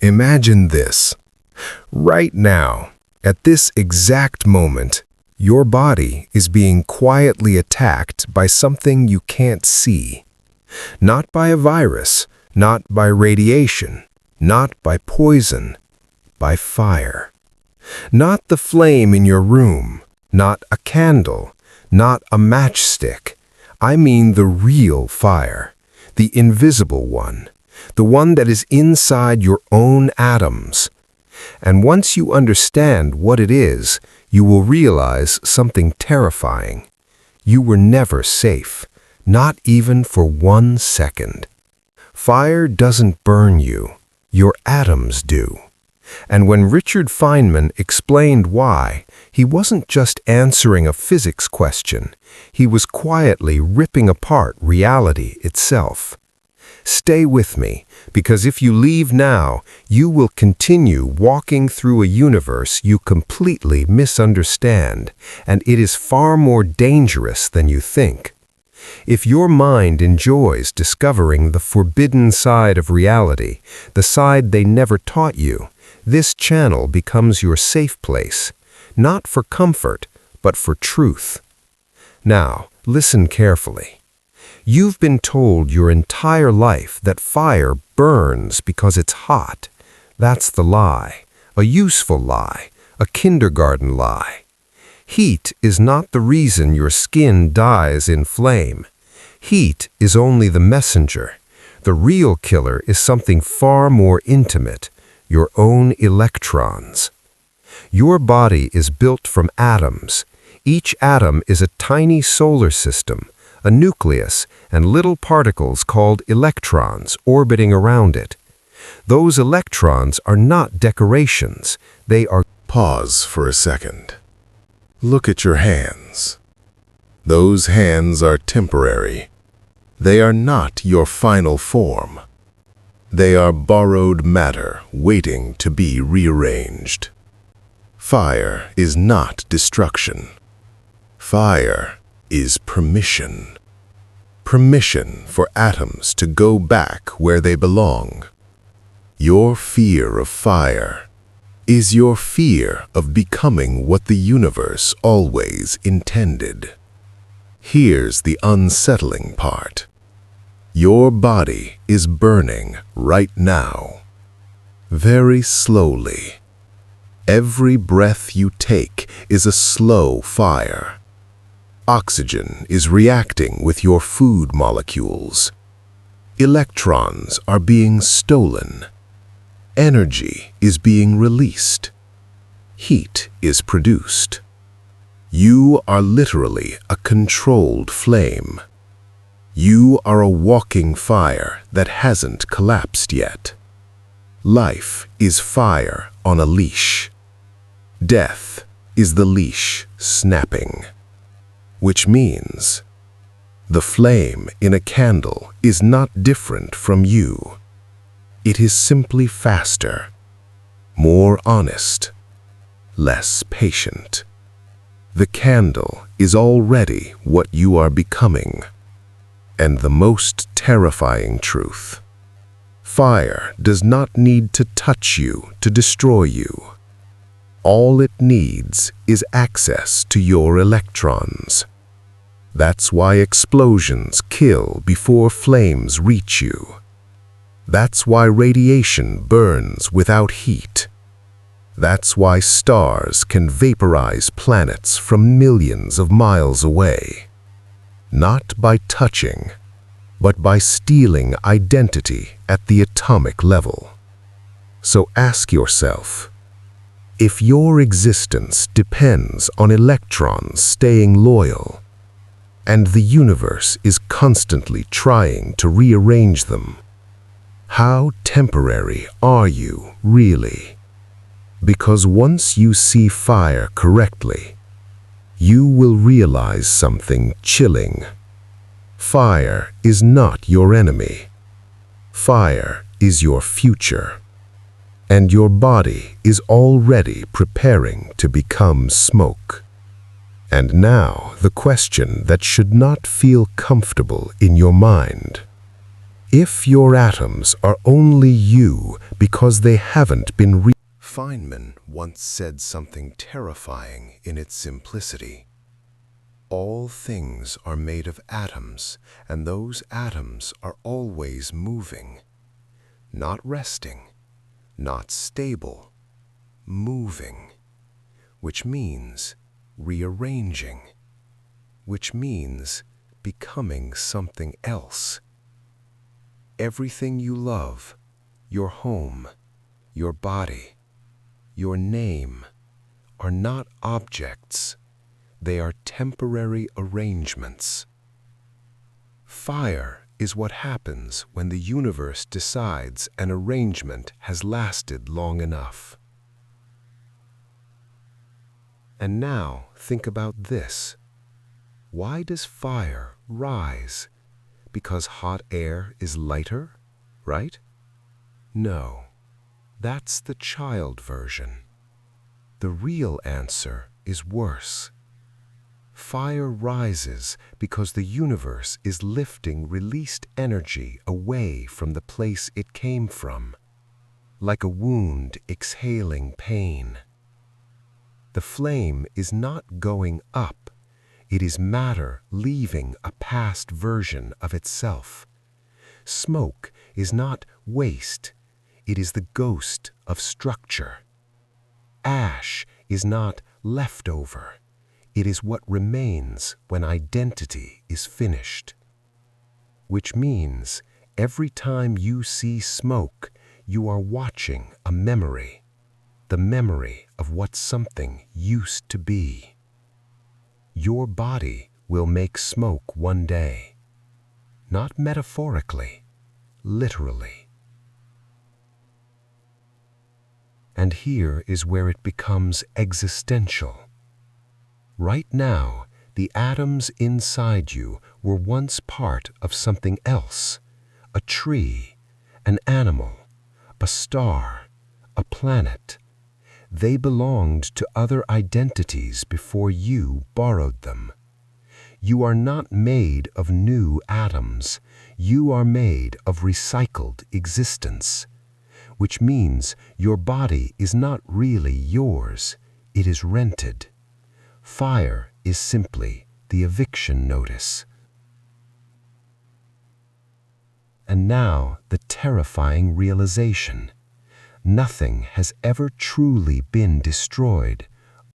Imagine this. Right now, at this exact moment, your body is being quietly attacked by something you can't see. Not by a virus, not by radiation, not by poison, by fire. Not the flame in your room, not a candle, not a matchstick. I mean the real fire, the invisible one, the one that is inside your own atoms. And once you understand what it is, you will realize something terrifying. You were never safe, not even for 1 second. Fire doesn't burn you, your atoms do. And when Richard Feynman explained why, he wasn't just answering a physics question, he was quietly ripping apart reality itself. Stay with me, because if you leave now, you will continue walking through a universe you completely misunderstand, and it is far more dangerous than you think. If your mind enjoys discovering the forbidden side of reality, the side they never taught you, this channel becomes your safe place, not for comfort, but for truth. Now, listen carefully. You've been told your entire life that fire burns because it's hot. That's the lie, a useful lie, a kindergarten lie. Heat is not the reason your skin dies in flame. Heat is only the messenger. The real killer is something far more intimate, your own electrons. Your body is built from atoms. Each atom is a tiny solar system, a nucleus, and little particles called electrons orbiting around it. Those electrons are not decorations, they are... Pause for a second. Look at your hands. Those hands are temporary. They are not your final form. They are borrowed matter waiting to be rearranged. Fire is not destruction. Fire is permission. Permission for atoms to go back where they belong. Your fear of fire is your fear of becoming what the universe always intended. Here's the unsettling part. Your body is burning right now. Very slowly. Every breath you take is a slow fire. Oxygen is reacting with your food molecules. Electrons are being stolen. Energy is being released. Heat is produced. You are literally a controlled flame. You are a walking fire that hasn't collapsed yet. Life is fire on a leash. Death is the leash snapping. Which means the flame in a candle is not different from you. It is simply faster, more honest, less patient. The candle is already what you are becoming. And the most terrifying truth: fire does not need to touch you to destroy you. All it needs is access to your electrons. That's why explosions kill before flames reach you. That's why radiation burns without heat. That's why stars can vaporize planets from millions of miles away. Not by touching, but by stealing identity at the atomic level. So ask yourself, if your existence depends on electrons staying loyal, and the universe is constantly trying to rearrange them, how temporary are you really? Because once you see fire correctly, you will realize something chilling. Fire is not your enemy. Fire is your future. And your body is already preparing to become smoke. And now the question that should not feel comfortable in your mind. if your atoms are only you because they haven't been Feynman once said something terrifying in its simplicity. All things are made of atoms, and those atoms are always moving, not resting, not stable, moving, which means rearranging, which means becoming something else. Everything you love, your home, your body, your name, are not objects. They are temporary arrangements. Fire is what happens when the universe decides an arrangement has lasted long enough. And now think about this. Why does fire rise? Because hot air is lighter, right? No, that's the child version. The real answer is worse. Fire rises because the universe is lifting released energy away from the place it came from, like a wound exhaling pain. The flame is not going up. It is matter leaving a past version of itself. Smoke is not waste. It is the ghost of structure. Ash is not leftover. It is what remains when identity is finished. Which means every time you see smoke, you are watching a memory, the memory of what something used to be. Your body will make smoke one day, not metaphorically, literally. And here is where it becomes existential. Right now, the atoms inside you were once part of something else, a tree, an animal, a star, a planet. They belonged to other identities before you borrowed them. You are not made of new atoms. You are made of recycled existence, which means your body is not really yours. It is rented. Fire is simply the eviction notice. And now the terrifying realization. Nothing has ever truly been destroyed.